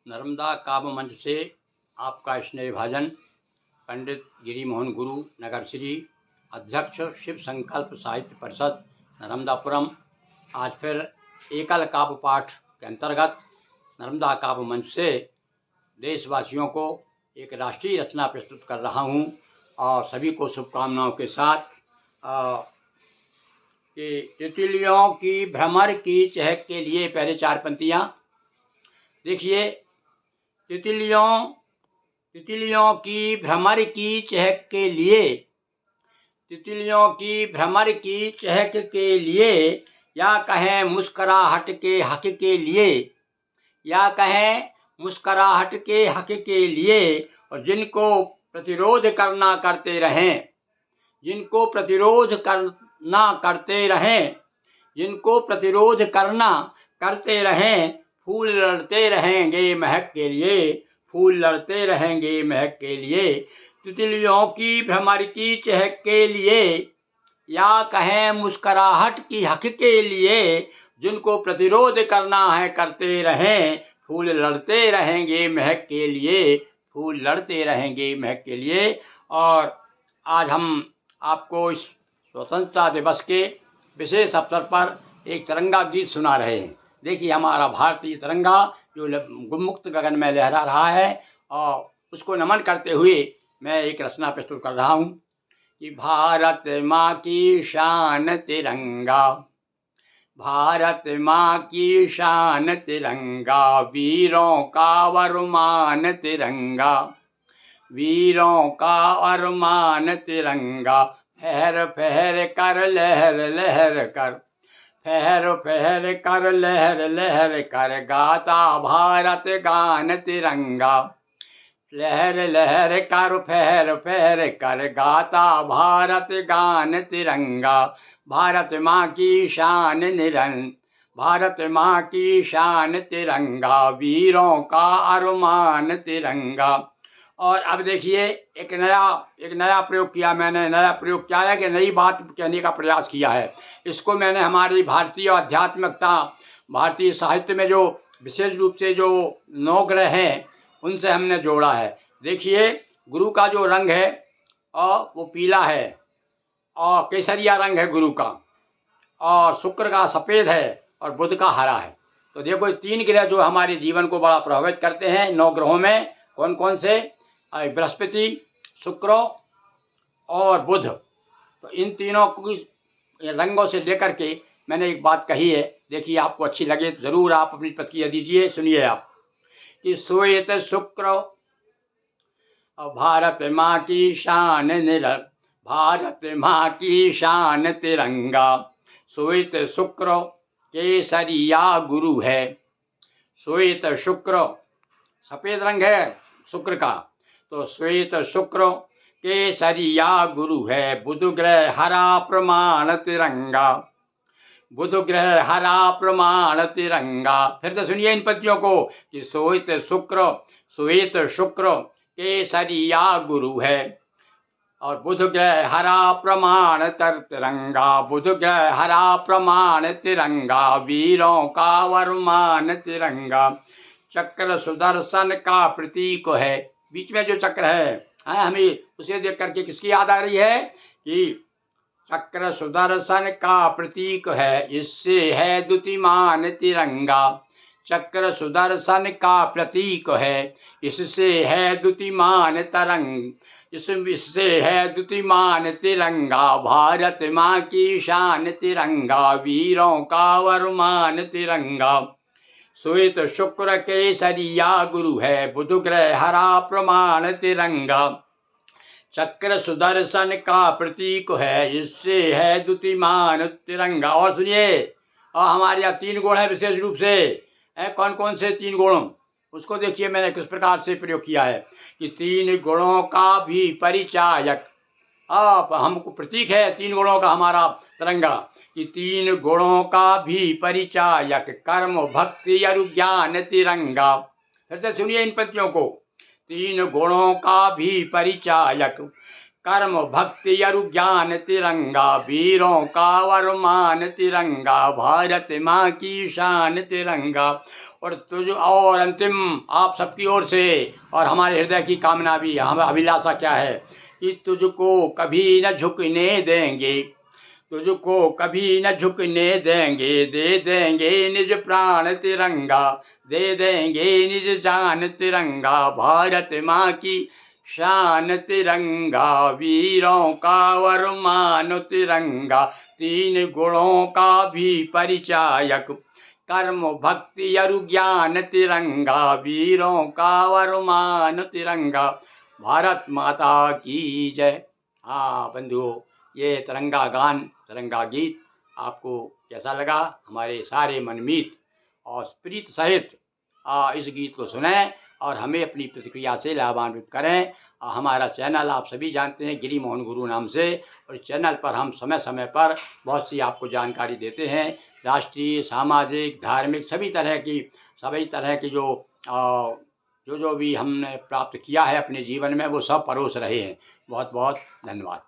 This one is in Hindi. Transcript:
नर्मदा काव्य मंच से आपका स्नेह भाजन पंडित गिरी मोहन गुरु नगर श्री अध्यक्ष शिव संकल्प साहित्य परिषद नर्मदापुरम आज फिर एकल काव्य पाठ के अंतर्गत नर्मदा काव्य मंच से देशवासियों को एक राष्ट्रीय रचना प्रस्तुत कर रहा हूं और सभी को शुभकामनाओं के साथ कि तितलियों की भ्रमर की चहक के लिए पहले चार पंक्तियाँ देखिए। तितलियों की भ्रमर की चहक के लिए, तितलियों की भ्रमर की चहक के लिए, या कहें मुस्कुराहट के हक के लिए, या कहें मुस्कुराहट के हक के लिए, और जिनको प्रतिरोध करना करते रहें, जिनको प्रतिरोध करना करते रहें, जिनको प्रतिरोध करना करते रहें, फूल लड़ते रहेंगे महक के लिए, फूल लड़ते रहेंगे महक के लिए। तितलियों की भ्रमर की चहक के लिए, या कहें मुस्कुराहट की हक के लिए, जिनको प्रतिरोध करना है करते रहें, फूल लड़ते रहेंगे महक के लिए, फूल लड़ते रहेंगे महक के लिए। और आज हम आपको इस स्वतंत्रता दिवस के विशेष अवसर पर एक तिरंगा गीत सुना रहे हैं। देखिए, हमारा भारतीय तिरंगा जो गुम्मुक्त गगन में लहरा रहा है और उसको नमन करते हुए मैं एक रचना प्रस्तुत कर रहा हूँ कि भारत माँ की शान तिरंगा, भारत माँ की शान तिरंगा, वीरों का अरमान तिरंगा, वीरों का अरमान तिरंगा, फहर फहर कर लहर लहर कर, फहर फहर कर लहर लहर कर, गाता भारत गान तिरंगा, लहर लहर कर फहर फहर कर, गाता भारत गान तिरंगा, भारत माँ की शान भारत माँ की शान तिरंगा, वीरों का अरमान तिरंगा। और अब देखिए, एक नया प्रयोग किया मैंने। नया प्रयोग क्या है कि नई बात कहने का प्रयास किया है। इसको मैंने हमारी भारतीय आध्यात्मिकता, भारतीय साहित्य में जो विशेष रूप से जो 9 ग्रह हैं उनसे हमने जोड़ा है। देखिए, गुरु का जो रंग है और वो पीला है और केसरिया रंग है गुरु का, और शुक्र का सफ़ेद है और बुध का हरा है। तो देखो, 3 ग्रह जो हमारे जीवन को बड़ा प्रभावित करते हैं। 9 ग्रहों में कौन कौन से? बृहस्पति, शुक्र और बुध। तो इन तीनों की रंगों से लेकर के मैंने एक बात कही है। देखिए, आपको अच्छी लगे तो ज़रूर आप अपनी प्रतिक्रिया दीजिए। सुनिए आप कि श्वेत शुक्र भारत माँ की शान भारत माँ की शान तिरंगा, श्वेत शुक्र केसरिया गुरु है। श्वेत शुक्र सफ़ेद रंग है शुक्र का, तो श्वेत शुक्र केसरिया गुरु है। बुध ग्रह हरा प्रमाण तिरंगा, बुध ग्रह हरा प्रमाण तिरंगा। फिर से सुनिए इन पद्यों को कि श्वेत शुक्र केसरिया गुरु है, और बुध ग्रह हरा प्रमाण तिरंगा, बुध ग्रह हरा प्रमाण तिरंगा, वीरों का अरमान तिरंगा। चक्र सुदर्शन का प्रतीक है। बीच में जो चक्र है, हमें उसे देख करके किसकी याद आ रही है कि चक्र सुदर्शन का प्रतीक है, इससे है द्युतिमान तिरंगा। चक्र सुदर्शन का प्रतीक है, इससे है द्युतिमान तरंग, इससे है द्युतिमान तिरंगा, भारत माँ की शान तिरंगा, वीरों का अरमान तिरंगा। श्वेत शुक्र केसरिया गुरु है, बुध ग्रह हरा प्रमाण तिरंगा, चक्र सुदर्शन का प्रतीक है, इससे है द्युतिमान तिरंगा। और सुनिए, और हमारे यहाँ 3 गुण हैं विशेष रूप से। कौन कौन से 3 गुण? उसको देखिए, मैंने किस प्रकार से प्रयोग किया है कि 3 गुणों का भी परिचायक। हमको प्रतीक है 3 गुणों का हमारा तिरंगा, कि 3 गुणों का भी परिचायक, कर्म भक्ति अरुज्ञान तिरंगा। फिर से सुनिए इन पंक्तियों को, 3 गुणों का भी परिचायक, कर्म भक्ति अरु ज्ञान तिरंगा, वीरों का वरमान तिरंगा, भारत माँ की शान तिरंगा। और अंतिम आप सबकी ओर से और हमारे हृदय की कामना भी, हम अभिलाषा क्या है कि तुझको कभी न झुकने देंगे, तुझको कभी न झुकने देंगे, दे देंगे निज प्राण तिरंगा, दे देंगे निज जान तिरंगा, भारत माँ की शान तिरंगा, वीरों का वरमान तिरंगा, तीन गुणों का भी परिचायक, कर्म भक्ति अरु ज्ञान तिरंगा, वीरों का वरमान तिरंगा, भारत माता की जय। हाँ बंधुओं, ये तिरंगा गान, तिरंगा गीत आपको कैसा लगा? हमारे सारे मनमीत और प्रीत सहित इस गीत को सुनें और हमें अपनी प्रतिक्रिया से लाभान्वित करें। हमारा चैनल आप सभी जानते हैं गिरी मोहन गुरु नाम से, और इस चैनल पर हम समय समय पर बहुत सी आपको जानकारी देते हैं, राष्ट्रीय, सामाजिक, धार्मिक, सभी तरह की जो भी हमने प्राप्त किया है अपने जीवन में, वो सब परोस रहे हैं। बहुत बहुत धन्यवाद।